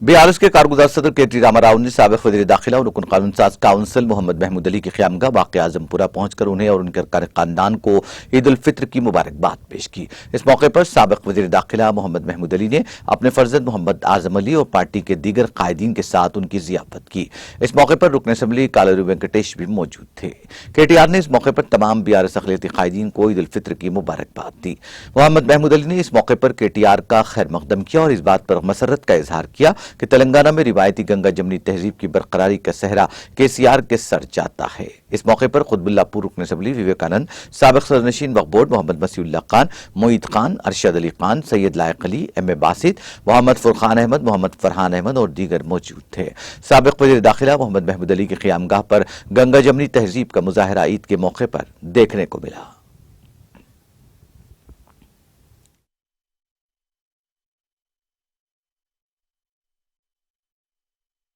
BRS کے کارگزار صدر KT Rama Rao نے سابق وزیر داخلہ اور رکن قانون ساز کونسل محمد محمود علی کی خیامگاہ واقع اعظم پورہ پہنچ کر انہیں اور ان کے ارکان خاندان کو عید الفطر کی مبارکباد پیش کی۔ اس موقع پر سابق وزیر داخلہ محمد محمود علی نے اپنے فرزند محمد اعظم علی اور پارٹی کے دیگر قائدین کے ساتھ ان کی ضیافت کی۔ اس موقع پر رکن اسمبلی کالاری وینکٹیش بھی موجود تھے۔ KTR نے اس موقع پر تمام BRS اقلیتی قائدین کو عید الفطر کی مبارکباد دی۔ محمد محمود علی نے اس موقع پر KTR کا خیر مقدم کیا اور اس بات پر مسرت کا اظہار کیا کہ تلنگانہ میں روایتی گنگا جمنی تہذیب کی برقراری کا صحرا KCR کے سر جاتا ہے۔ اس موقع پر قطب اللہ پور رکن اسمبلی وویکانند، سابق صدر نشین وقف بورڈ محمد مسیح اللہ خان، معید خان، ارشد علی خان، سید لائق علی، MA باسط، محمد فرقان احمد، محمد فرحان احمد اور دیگر موجود تھے۔ سابق وزیر داخلہ محمد محمود علی کی خیامگاہ پر گنگا جمنی تہذیب کا مظاہرہ عید کے موقع پر دیکھنے کو ملا۔